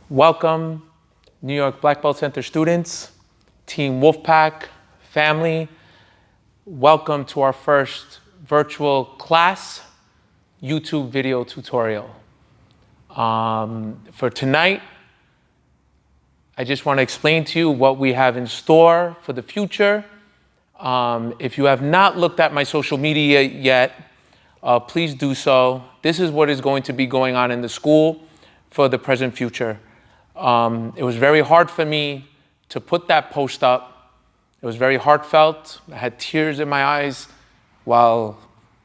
Welcome, New York Black Belt Center students, Team Wolfpack, family. Welcome to our first virtual class YouTube video tutorial. For tonight, I just want to explain to you what we have in store for the future. If you have not looked at my social media yet, please do so. This is what is going to be going on in the school for the present future. It was very hard for me to put that post up. It was very heartfelt. I had tears in my eyes while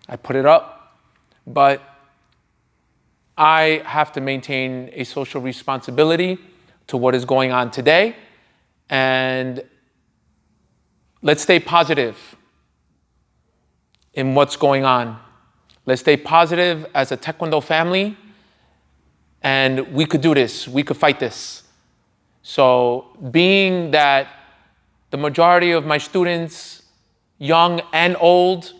I put it up. But I have to maintain a social responsibility to what is going on today. And let's stay positive in what's going on. Let's stay positive as a Taekwondo family. And we could do this. We could fight this. So being that the majority of my students, young and old,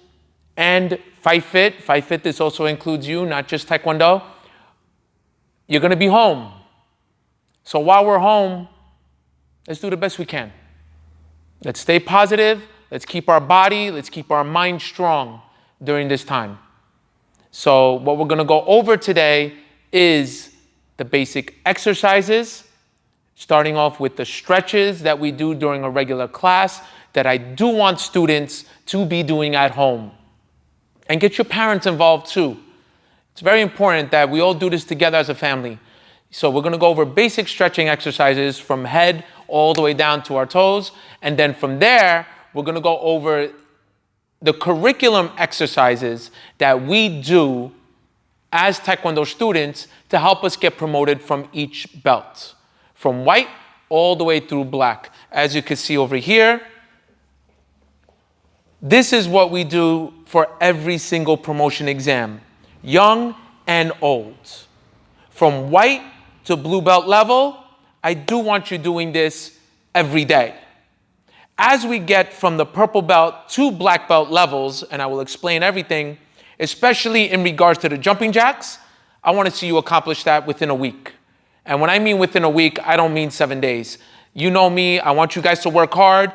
and Fight Fit, this also includes you, not just Taekwondo, you're going to be home. So while we're home, let's do the best we can. Let's stay positive. Let's keep our body, let's keep our mind strong during this time. So what we're going to go over today is the basic exercises, starting off with the stretches that we do during a regular class that I do want students to be doing at home. And get your parents involved too. It's very important that we all do this together as a family. So we're going to go over basic stretching exercises from head all the way down to our toes. And then from there, we're going to go over the curriculum exercises that we do as Taekwondo students to help us get promoted from each belt, from white all the way through black. As you can see over here, this is what we do for every single promotion exam, young and old. From white to blue belt level, I do want you doing this every day. As we get from the purple belt to black belt levels, and I will explain everything, especially in regards to the jumping jacks, I want to see you accomplish that within a week. And when I mean within a week, I don't mean 7 days. You know me, I want you guys to work hard.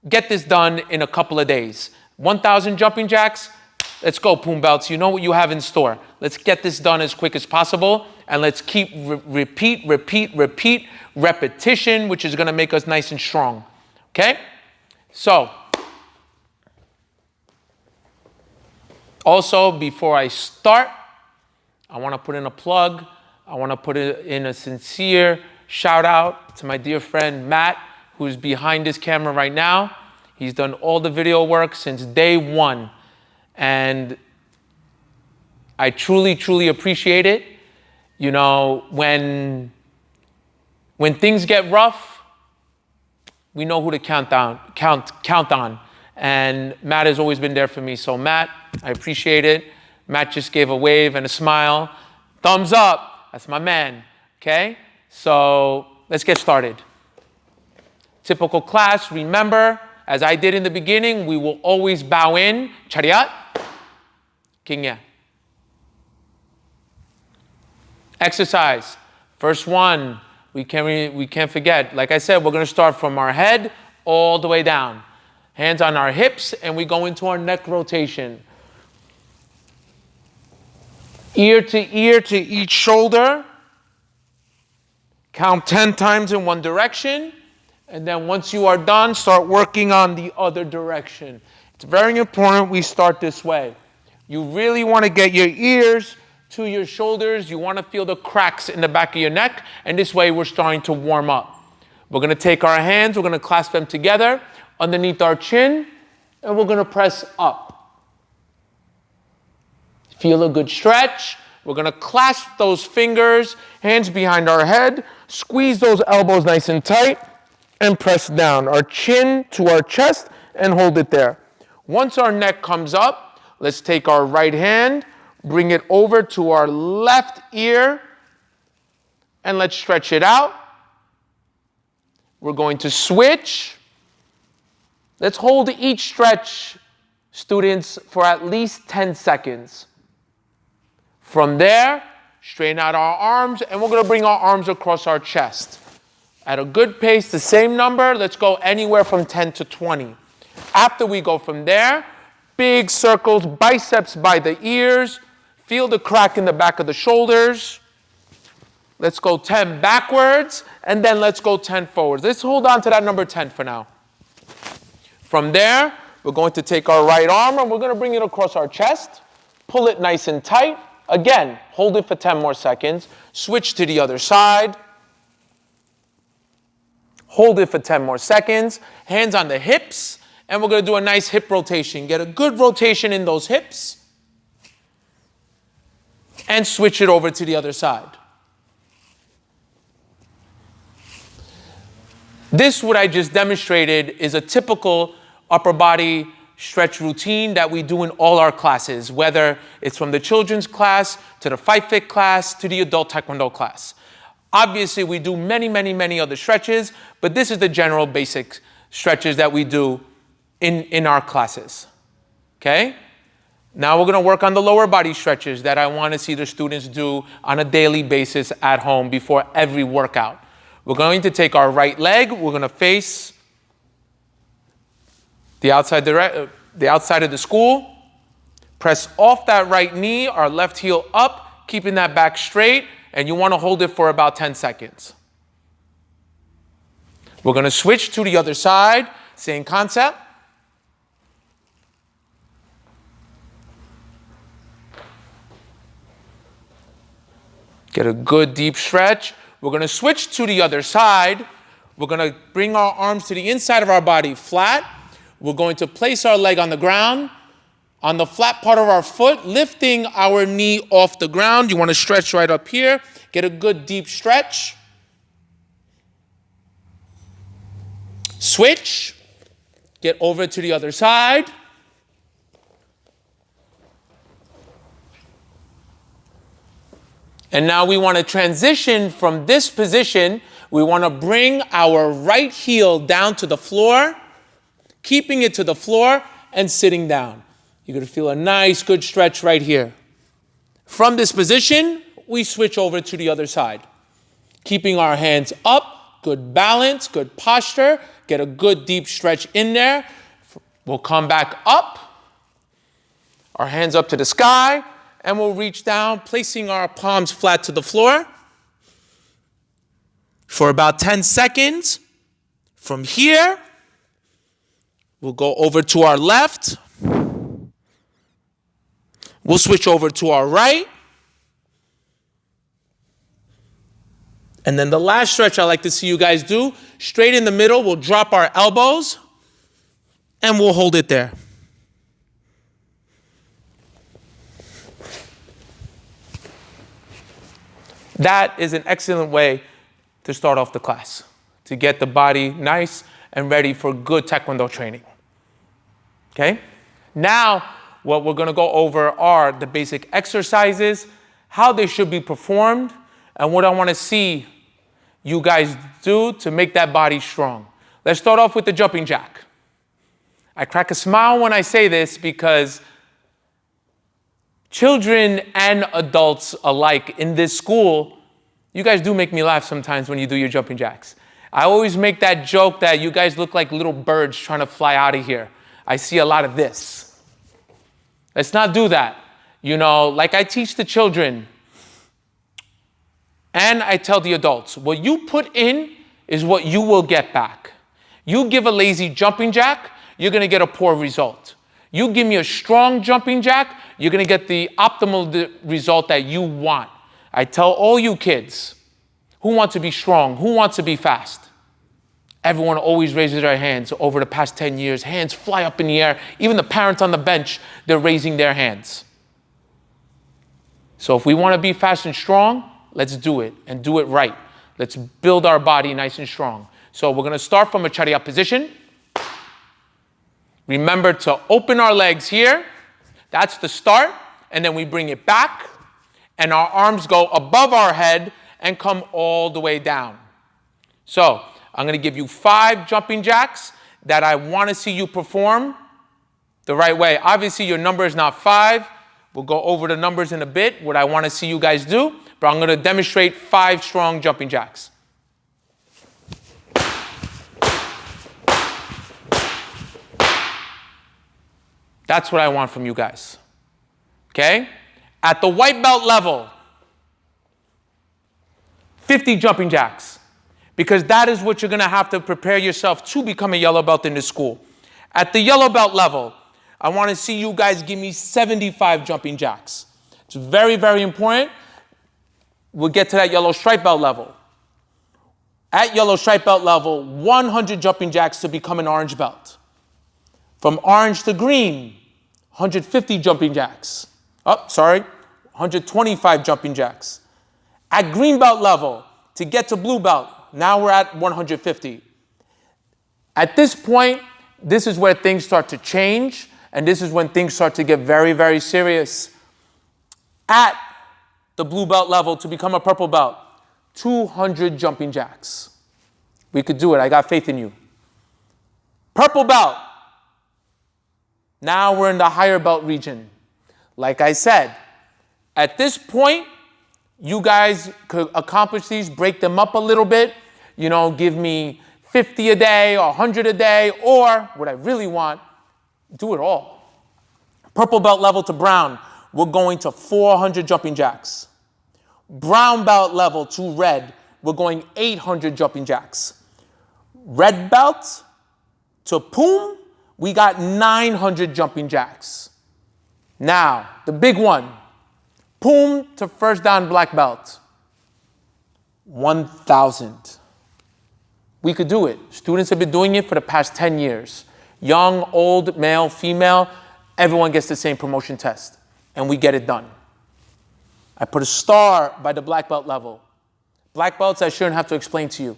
Get this done in a couple of days. 1,000 jumping jacks, let's go, Poom Belts. You know what you have in store. Let's get this done as quick as possible. And let's keep repeat, repetition, which is going to make us nice and strong. Okay? So, also, before I start, I want to put in a plug. I want to put in a sincere shout out to my dear friend Matt, who's behind this camera right now. He's done all the video work since day one. And I truly, truly appreciate it. You know, when things get rough, we know who to count on. And Matt has always been there for me. So Matt, I appreciate it. Matt just gave a wave and a smile. Thumbs up. That's my man. Okay? So let's get started. Typical class, remember, as I did in the beginning, we will always bow in. Chariot. Kingya. Exercise. First one. We can't forget. Like I said, we're going to start from our head all the way down. Hands on our hips, and we go into our neck rotation. Ear to each shoulder. Count 10 times in one direction. And then once you are done, start working on the other direction. It's very important we start this way. You really want to get your ears to your shoulders. You want to feel the cracks in the back of your neck. And this way we're starting to warm up. We're going to take our hands. We're going to clasp them together underneath our chin. And we're going to press up. Feel a good stretch. We're going to clasp those fingers, hands behind our head. Squeeze those elbows nice and tight. And press down. Our chin to our chest and hold it there. Once our neck comes up, let's take our right hand. Bring it over to our left ear, and let's stretch it out. We're going to switch. Let's hold each stretch, students, for at least 10 seconds. From there, Straighten out our arms, and we're going to bring our arms across our chest. At a good pace, the same number, let's go anywhere from 10 to 20. After we go from there, big circles, biceps by the ears. Feel the crack in the back of the shoulders. Let's go 10 backwards, and then let's go 10 forwards. Let's hold on to that number 10 for now. From there, we're going to take our right arm, and we're going to bring it across our chest. Pull it nice and tight. Again, hold it for 10 more seconds. Switch to the other side. Hold it for 10 more seconds. Hands on the hips, and we're going to do a nice hip rotation. Get a good rotation in those hips. And switch it over to the other side. This, what I just demonstrated, is a typical upper body stretch routine that we do in all our classes, whether it's from the children's class to the Fight Fit class to the adult Taekwondo class. Obviously, we do many, many, many other stretches, but this is the general basic stretches that we do in our classes. Okay? Now we're going to work on the lower body stretches that I want to see the students do on a daily basis at home before every workout. We're going to take our right leg. We're going to face the outside of the school. Press off that right knee, our left heel up, keeping that back straight, and you want to hold it for about 10 seconds. We're going to switch to the other side, same concept. Get a good deep stretch. We're going to switch to the other side. We're going to bring our arms to the inside of our body flat. We're going to place our leg on the ground, on the flat part of our foot, lifting our knee off the ground. You want to stretch right up here. Get a good deep stretch. Switch. Get over to the other side. And now we want to transition from this position. We want to bring our right heel down to the floor, keeping it to the floor and sitting down. You're going to feel a nice, good stretch right here. From this position, we switch over to the other side. Keeping our hands up, good balance, good posture. Get a good deep stretch in there. We'll come back up. Our hands up to the sky. And we'll reach down, placing our palms flat to the floor for about 10 seconds. From here, we'll go over to our left. We'll switch over to our right. And then the last stretch I like to see you guys do, straight in the middle, we'll drop our elbows and we'll hold it there. That is an excellent way to start off the class, to get the body nice and ready for good Taekwondo training. Okay? Now, what we're going to go over are the basic exercises, how they should be performed, and what I want to see you guys do to make that body strong. Let's start off with the jumping jack. I crack a smile when I say this because children and adults alike in this school, you guys do make me laugh sometimes when you do your jumping jacks. I always make that joke that you guys look like little birds trying to fly out of here. I see a lot of this. Let's not do that. You know, like I teach the children and I tell the adults, what you put in is what you will get back. You give a lazy jumping jack, you're going to get a poor result. You give me a strong jumping jack, you're going to get the optimal result that you want. I tell all you kids who want to be strong, who wants to be fast. Everyone always raises their hands. Over the past 10 years, hands fly up in the air. Even the parents on the bench, they're raising their hands. So if we want to be fast and strong, let's do it and do it right. Let's build our body nice and strong. So we're going to start from a chariot position. Remember to open our legs here. That's the start. And then we bring it back. And our arms go above our head and come all the way down. So I'm going to give you 5 jumping jacks that I want to see you perform the right way. Obviously, your number is not 5. We'll go over the numbers in a bit, what I want to see you guys do. but I'm going to demonstrate 5 strong jumping jacks. That's what I want from you guys. Okay? At the white belt level, 50 jumping jacks. Because that is what you're going to have to prepare yourself to become a yellow belt in this school. At the yellow belt level, I want to see you guys give me 75 jumping jacks. It's very, very important. We'll get to that yellow stripe belt level. At yellow stripe belt level, 100 jumping jacks to become an orange belt. From orange to green, 150 jumping jacks. 125 jumping jacks. At green belt level, to get to blue belt, now we're at 150. At this point, this is where things start to change, and this is when things start to get very, very serious. At the blue belt level, to become a purple belt, 200 jumping jacks. We could do it. I got faith in you. Purple belt. Now we're in the higher belt region. Like I said, at this point, you guys could accomplish these, break them up a little bit, give me 50 a day or 100 a day, or what I really want, do it all. Purple belt level to brown, we're going to 400 jumping jacks. Brown belt level to red, we're going 800 jumping jacks. Red belt to poom, we got 900 jumping jacks. Now, the big one, poom to first dan black belt, 1,000. We could do it. Students have been doing it for the past 10 years. Young, old, male, female, everyone gets the same promotion test, and we get it done. I put a star by the black belt level. Black belts I shouldn't have to explain to you.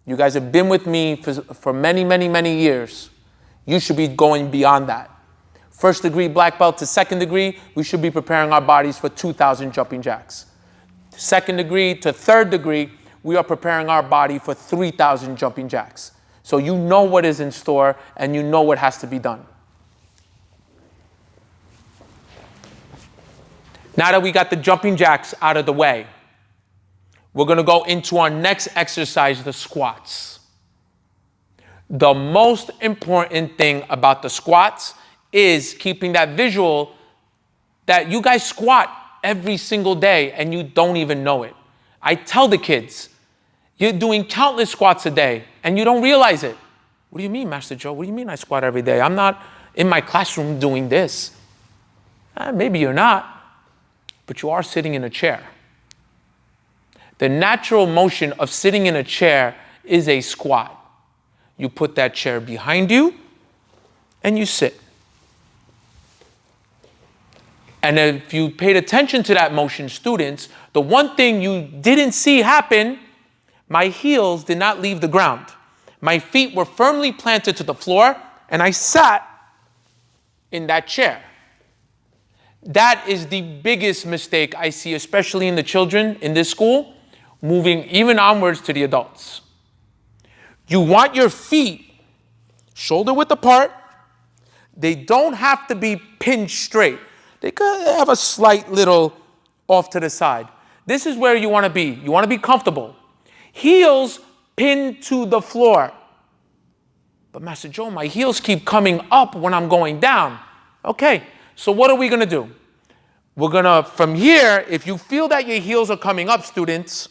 You guys have been with me for many, many, many years. You should be going beyond that. First degree black belt to second degree, we should be preparing our bodies for 2,000 jumping jacks. Second degree to third degree, we are preparing our body for 3,000 jumping jacks. So you know what is in store and you know what has to be done. Now that we got the jumping jacks out of the way, we're going to go into our next exercise, the squats. The most important thing about the squats is keeping that visual that you guys squat every single day and you don't even know it. I tell the kids, you're doing countless squats a day and you don't realize it. What do you mean, Master Joe? What do you mean I squat every day? I'm not in my classroom doing this. Maybe you're not, but you are sitting in a chair. The natural motion of sitting in a chair is a squat. You put that chair behind you and you sit. And if you paid attention to that motion, students, the one thing you didn't see happen, my heels did not leave the ground. My feet were firmly planted to the floor and I sat in that chair. That is the biggest mistake I see, especially in the children in this school, moving even onwards to the adults. You want your feet shoulder width apart. They don't have to be pinned straight. They could have a slight little off to the side. This is where you want to be. You want to be comfortable. Heels pinned to the floor. But Master Joe, my heels keep coming up when I'm going down. Okay, so what are we going to do? We're going to, from here, if you feel that your heels are coming up, students,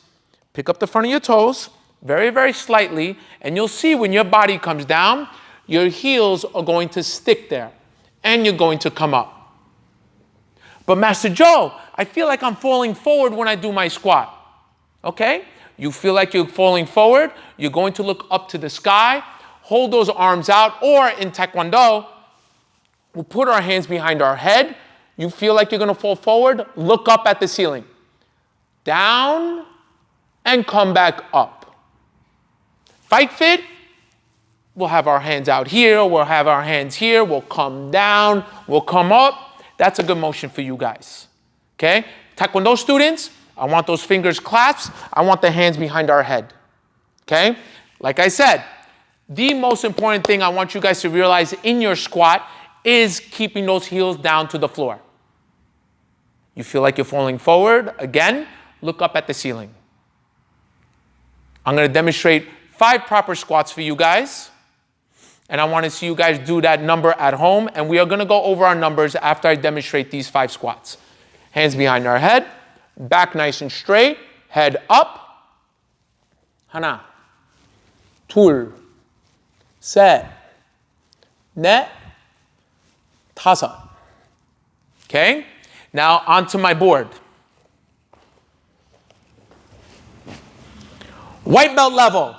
pick up the front of your toes very, very slightly, and you'll see when your body comes down, your heels are going to stick there, and you're going to come up. But Master Joe, I feel like I'm falling forward when I do my squat. Okay? You feel like you're falling forward, you're going to look up to the sky, hold those arms out, or in Taekwondo, we'll put our hands behind our head. You feel like you're going to fall forward, look up at the ceiling. Down, and come back up. Fight Fit, we'll have our hands out here, we'll have our hands here, we'll come down, we'll come up. That's a good motion for you guys. Okay? Taekwondo students, I want those fingers clasped. I want the hands behind our head. Okay? Like I said, the most important thing I want you guys to realize in your squat is keeping those heels down to the floor. You feel like you're falling forward. Again, look up at the ceiling. I'm going to demonstrate 5 proper squats for you guys. And I want to see you guys do that number at home. And we are going to go over our numbers after I demonstrate these 5 squats. Hands behind our head, back nice and straight, head up. 하나, 둘, 셋, 넷, 다섯. Okay? Now onto my board. White belt level.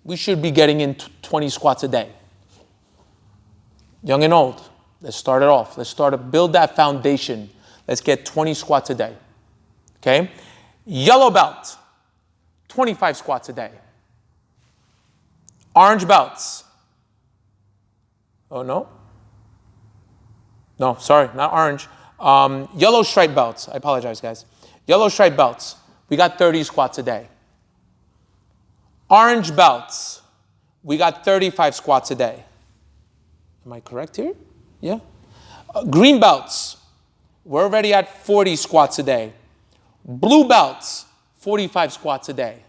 We should be getting in 20 squats a day. Young and old, let's start it off. Let's start to build that foundation. Let's get 20 squats a day. Okay? Yellow belt, 25 squats a day. Orange belts. Oh, no? No, sorry, not orange. Yellow stripe belts. I apologize, guys. Yellow stripe belts. We got 30 squats a day. Orange belts. We got 35 squats a day. Am I correct here? Yeah. Green belts. We're already at 40 squats a day. Blue belts, 45 squats a day.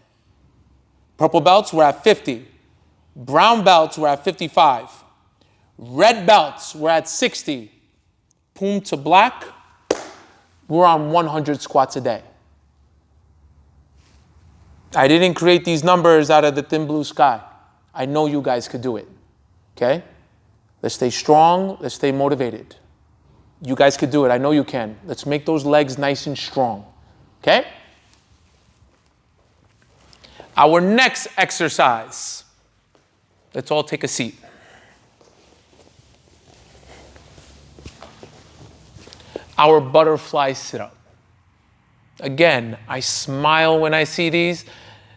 Purple belts, we're at 50. Brown belts, we're at 55. Red belts, we're at 60. Poom to black, we're on 100 squats a day. I didn't create these numbers out of the thin blue sky. I know you guys could do it. Okay? Let's stay strong. Let's stay motivated. You guys could do it. I know you can. Let's make those legs nice and strong. Okay? Our next exercise. Let's all take a seat. Our butterfly sit-up. Again, I smile when I see these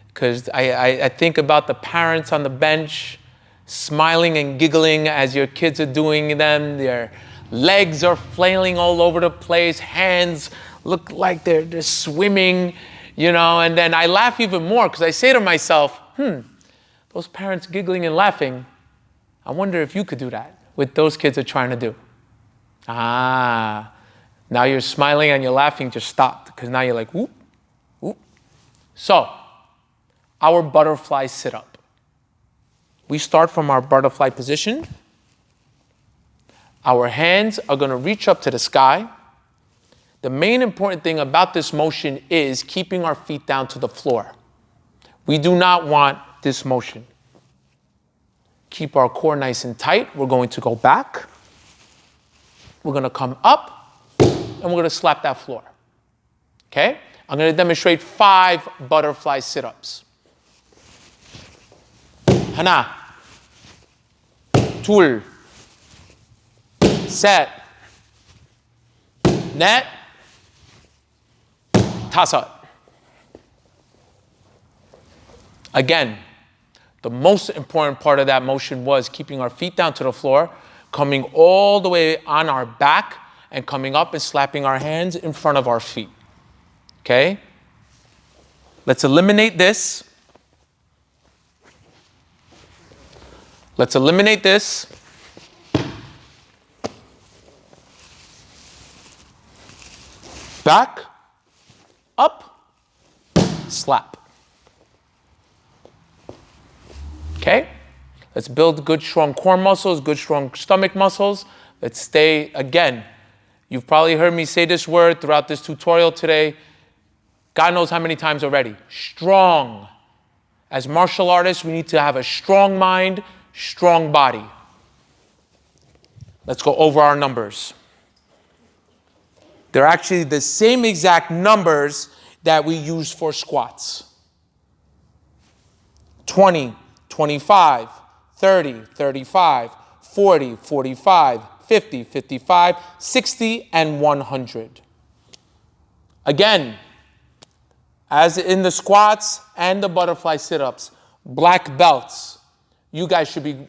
because I think about the parents on the bench smiling and giggling as your kids are doing them. Their legs are flailing all over the place. Hands look like they're swimming, you know. And then I laugh even more because I say to myself, those parents giggling and laughing, I wonder if you could do that what those kids are trying to do. Now you're smiling and you're laughing just stopped because now you're like, whoop, whoop. So, our butterfly sit-up. We start from our butterfly position. Our hands are going to reach up to the sky. The main important thing about this motion is keeping our feet down to the floor. We do not want this motion. Keep our core nice and tight. We're going to go back. We're going to come up. And we're going to slap that floor. Okay? I'm going to demonstrate 5 butterfly sit-ups. 하나, 둘, 셋, 넷, 다섯. Again, the most important part of that motion was keeping our feet down to the floor, coming all the way on our back, and coming up and slapping our hands in front of our feet. Okay? Let's eliminate this. Let's eliminate this. Back, up, slap. Okay? Let's build good, strong core muscles, good, strong stomach muscles. Let's stay, again, you've probably heard me say this word throughout this tutorial today. God knows how many times already. Strong. As martial artists, we need to have a strong mind, strong body. Let's go over our numbers. They're actually the same exact numbers that we use for squats. 20, 25, 30, 35, 40, 45, 50, 55, 60, and 100. Again, as in the squats and the butterfly sit-ups, black belts, you guys should be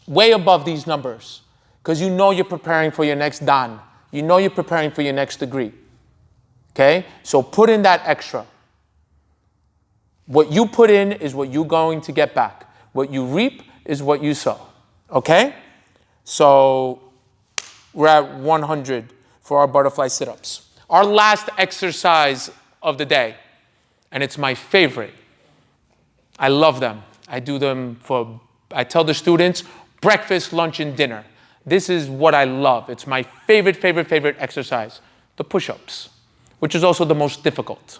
way above these numbers because you know you're preparing for your next dan. You know you're preparing for your next degree. Okay? So put in that extra. What you put in is what you're going to get back. What you reap is what you sow. Okay? So we're at 100 for our butterfly sit-ups. Our last exercise of the day, and it's my favorite. I love them. I tell the students, breakfast, lunch, and dinner. This is what I love. It's my favorite exercise, the push-ups, which is also the most difficult.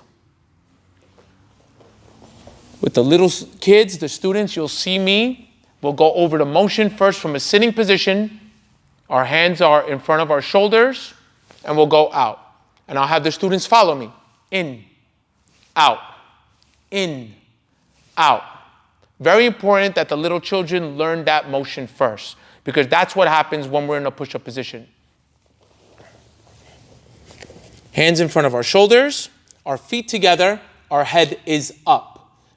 With the little kids, the students, you'll see me. We'll go over the motion first from a sitting position. Our hands are in front of our shoulders, and we'll go out. And I'll have the students follow me. In, out, in, out. Very important that the little children learn that motion first, because that's what happens when we're in a push-up position. Hands in front of our shoulders, our feet together, our head is up.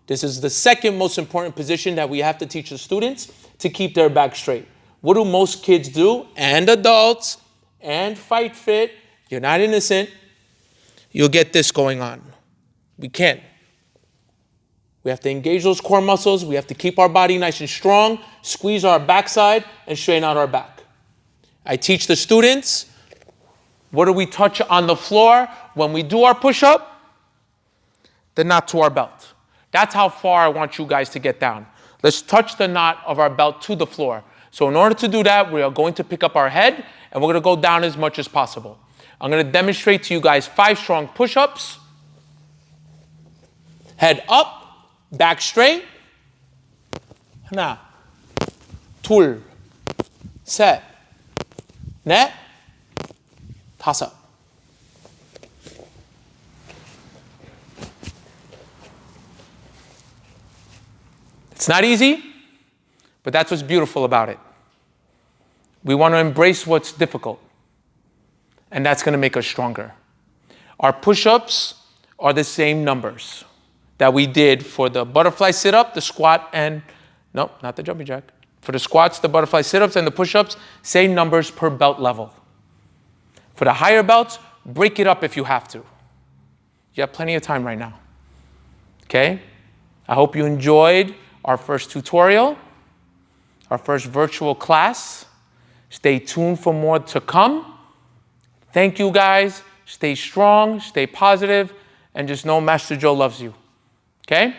This is the second most important position that we have to teach the students to keep their back straight. What do most kids do? And adults, and Fight Fit. You're not innocent. You'll get this going on. We can't. We have to engage those core muscles. We have to keep our body nice and strong, squeeze our backside, and straighten out our back. I teach the students, what do we touch on the floor when we do our push-up? The knot to our belt. That's how far I want you guys to get down. Let's touch the knot of our belt to the floor. So in order to do that, we are going to pick up our head, and we're going to go down as much as possible. I'm going to demonstrate to you guys 5 strong push-ups. Head up, back straight. 하나, 둘, 셋, 넷, 다섯. It's not easy, but that's what's beautiful about it. We want to embrace what's difficult, and that's going to make us stronger. Our push-ups are the same numbers that we did for the butterfly sit-up, the squat, and, no, not the jumping jack. For the squats, the butterfly sit-ups, and the push-ups, same numbers per belt level. For the higher belts, break it up if you have to. You have plenty of time right now. Okay? I hope you enjoyed our first tutorial, our first virtual class. Stay tuned for more to come. Thank you guys. Stay strong, stay positive, and just know Master Joe loves you. Okay?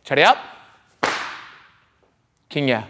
Chariap. Kinya.